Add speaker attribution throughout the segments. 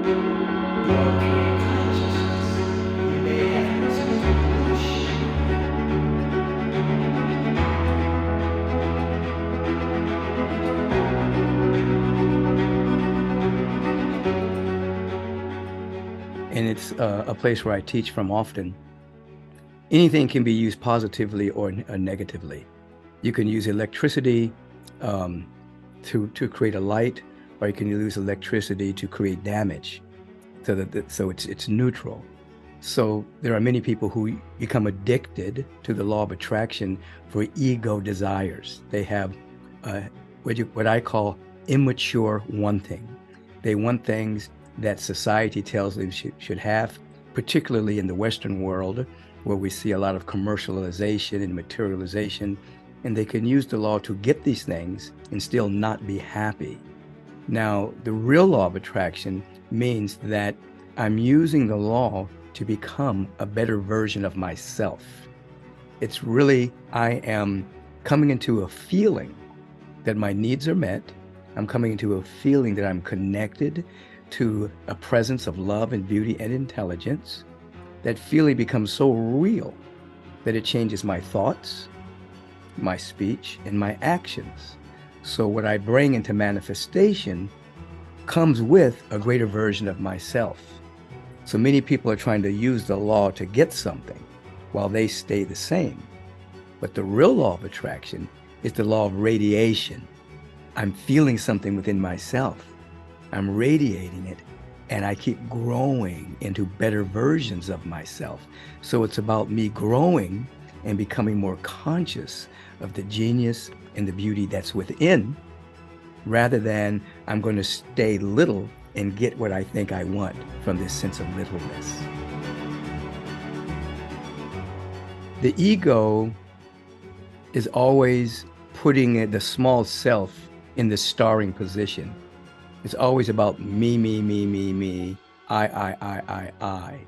Speaker 1: And it's a place where I teach from often. Anything can be used positively or negatively. You can use electricity to create a light, or you can use electricity to create damage. So it's neutral. So there are many people who become addicted to the law of attraction for ego desires. They have what I call immature wanting. They want things that society tells them should have, particularly in the Western world, where we see a lot of commercialization and materialization, and they can use the law to get these things and still not be happy. Now, the real law of attraction means that I'm using the law to become a better version of myself. It's really, I am coming into a feeling that my needs are met. I'm coming into a feeling that I'm connected to a presence of love and beauty and intelligence. That feeling becomes so real that it changes my thoughts, my speech, and my actions. So what I bring into manifestation comes with a greater version of myself. So many people are trying to use the law to get something while they stay the same. But the real law of attraction is the law of radiation. I'm feeling something within myself. I'm radiating it, and I keep growing into better versions of myself. So it's about me growing and becoming more conscious of the genius and the beauty that's within, rather than I'm going to stay little and get what I think I want from this sense of littleness. The ego is always putting the small self in the starring position. It's always about me, I.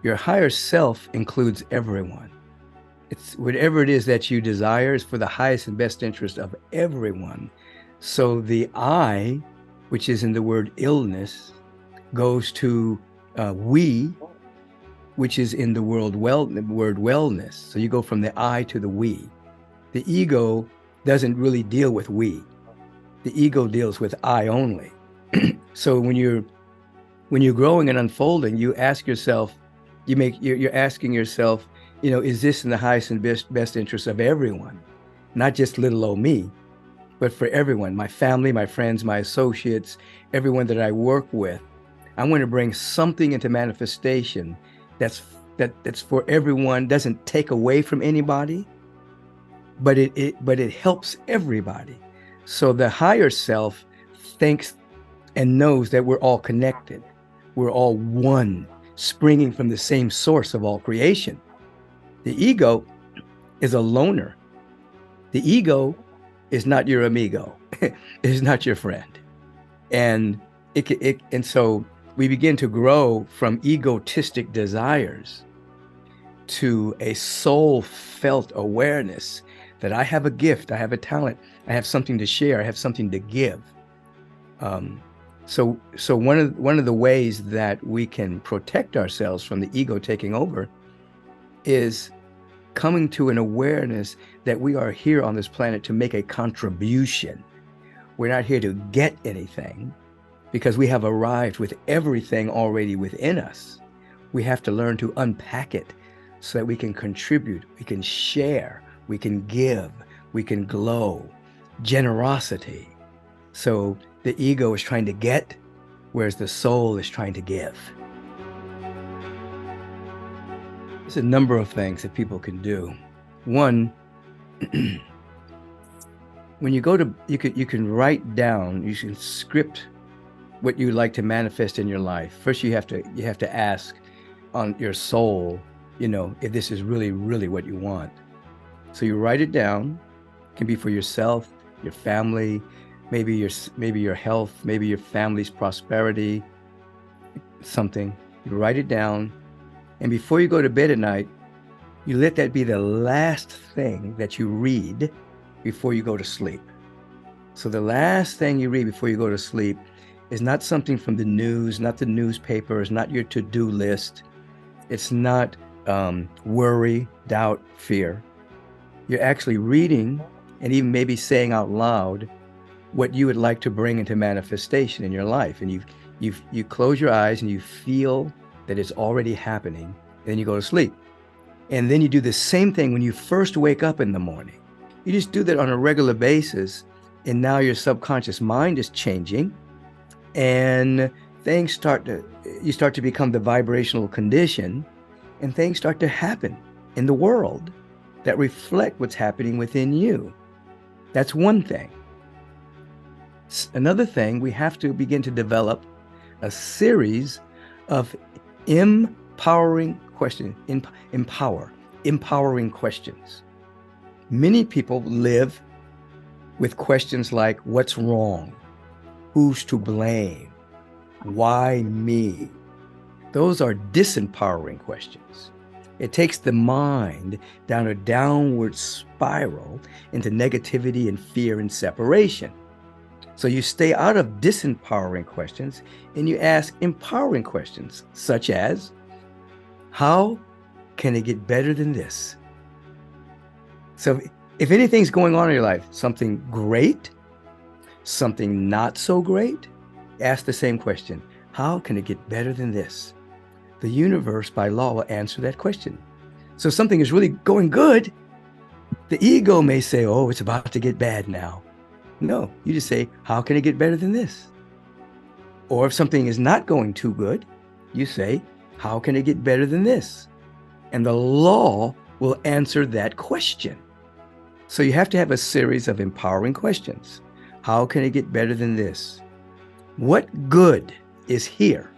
Speaker 1: Your higher self includes everyone. It's whatever it is that you desire is for the highest and best interest of everyone. So the I, which is in the word illness, goes to we, which is in the word wellness. So you go from the I to the we. The ego doesn't really deal with we. The ego deals with I only. So when you're growing and unfolding, you ask yourself, you're asking yourself, is this in the highest and best interest of everyone? Not just little old me, but for everyone, my family, my friends, my associates, everyone that I work with. I want to bring something into manifestation that's for everyone, doesn't take away from anybody, but it helps everybody. So the higher self thinks and knows that we're all connected. We're all one, springing from the same source of all creation. The ego is a loner. The ego is not your amigo. It is not your friend. And so we begin to grow from egotistic desires to a soul-felt awareness that I have a gift, I have a talent, I have something to share, I have something to give. So one of the ways that we can protect ourselves from the ego taking over is coming to an awareness that we are here on this planet to make a contribution. We're not here to get anything because we have arrived with everything already within us. We have to learn to unpack it so that we can contribute, we can share, we can give, we can glow. Generosity. So the ego is trying to get, whereas the soul is trying to give. There's a number of things that people can do. One, when you go to, you can write down, you can script what you would like to manifest in your life. First, you have to ask on your soul, if this is really, really what you want. So you write it down. It can be for yourself, your family, maybe your health, maybe your family's prosperity, something. You write it down, and before you go to bed at night, you let that be the last thing that you read before you go to sleep. So the last thing you read before you go to sleep is not something from the news, not the newspapers, not your to-do list. It's not worry, doubt, fear. You're actually reading and even maybe saying out loud what you would like to bring into manifestation in your life. And you close your eyes and you feel that it's already happening. Then you go to sleep. And then you do the same thing when you first wake up in the morning. You just do that on a regular basis. And now your subconscious mind is changing. And you start to become the vibrational condition, and things start to happen in the world that reflect what's happening within you. That's one thing. Another thing, we have to begin to develop a series of empowering questions. Empowering questions. Many people live with questions like, what's wrong? Who's to blame? Why me? Those are disempowering questions. It takes the mind down a downward spiral into negativity and fear and separation. So you stay out of disempowering questions and you ask empowering questions, such as, how can it get better than this? So if anything's going on in your life, something great, something not so great, ask the same question. How can it get better than this? The universe, by law, will answer that question. So if something is really going good, the ego may say, oh, it's about to get bad now. No, you just say, how can it get better than this? Or if something is not going too good, you say, how can it get better than this? And the law will answer that question. So you have to have a series of empowering questions. How can it get better than this? What good is here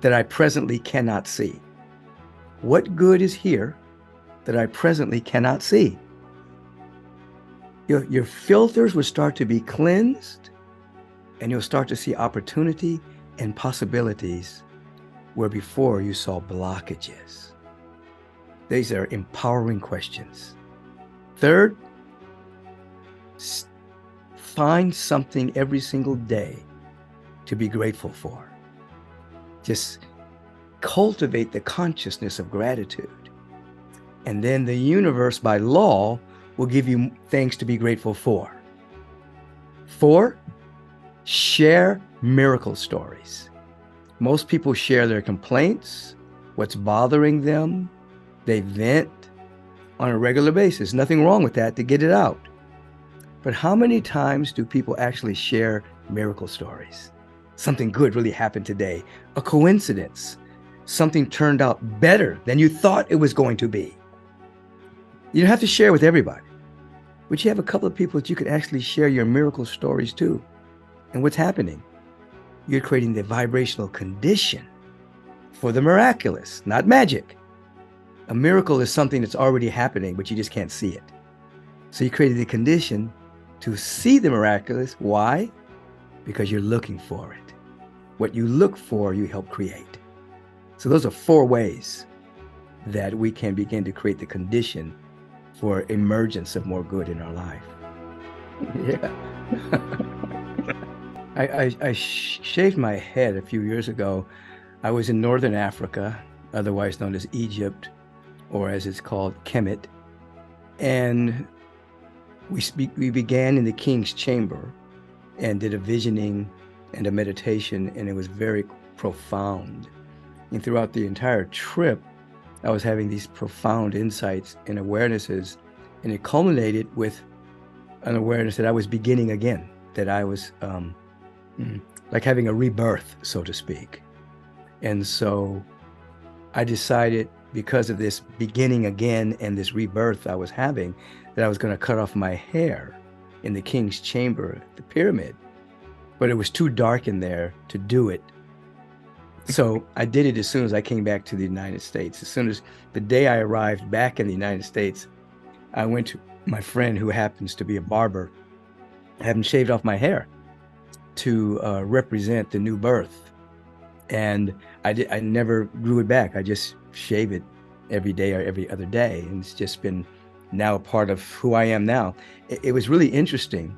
Speaker 1: that I presently cannot see? What good is here that I presently cannot see? Your filters will start to be cleansed, and you'll start to see opportunity and possibilities where before you saw blockages. These are empowering questions. Third, find something every single day to be grateful for. Just cultivate the consciousness of gratitude. And then the universe, by law, will give you things to be grateful for. 4, share miracle stories. Most people share their complaints, what's bothering them. They vent on a regular basis. Nothing wrong with that, to get it out. But how many times do people actually share miracle stories? Something good really happened today. A coincidence. Something turned out better than you thought it was going to be. You don't have to share with everybody, but you have a couple of people that you could actually share your miracle stories to. And what's happening? You're creating the vibrational condition for the miraculous, not magic. A miracle is something that's already happening, but you just can't see it. So you created the condition to see the miraculous. Why? Because you're looking for it. What you look for, you help create. So those are 4 ways that we can begin to create the condition for emergence of more good in our life. Yeah. I shaved my head a few years ago. I was in Northern Africa, otherwise known as Egypt, or as it's called, Kemet. And we began in the king's chamber and did a visioning and a meditation, and it was very profound. And throughout the entire trip, I was having these profound insights and awarenesses, and it culminated with an awareness that I was beginning again, that I was like having a rebirth, so to speak. And so I decided, because of this beginning again and this rebirth I was having, that I was going to cut off my hair in the king's chamber, the pyramid. But it was too dark in there to do it. So I did it as soon as I came back to the United States. As soon as the day I arrived back in the United States, I went to my friend, who happens to be a barber, having shaved off my hair to represent the new birth. And I never grew it back. I just shave it every day or every other day. And it's just been now a part of who I am now. It was really interesting,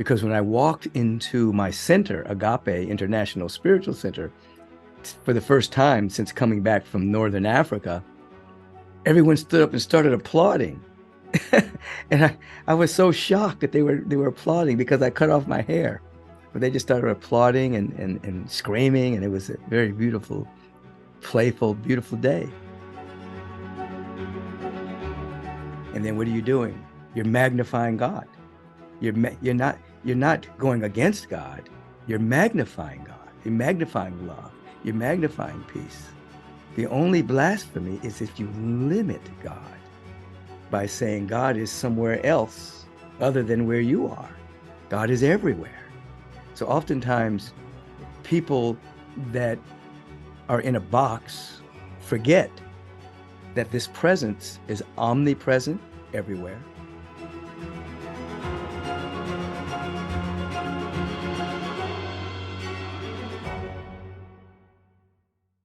Speaker 1: Because when I walked into my center, Agape International Spiritual Center, for the first time since coming back from Northern Africa, everyone stood up and started applauding. And I was so shocked that they were applauding because I cut off my hair. But they just started applauding and screaming, and it was a very beautiful, playful, beautiful day. And then what are you doing? You're magnifying God. You're not going against God. You're magnifying God. You're magnifying love. You're magnifying peace. The only blasphemy is if you limit God by saying God is somewhere else other than where you are. God is everywhere. So oftentimes people that are in a box forget that this presence is omnipresent everywhere.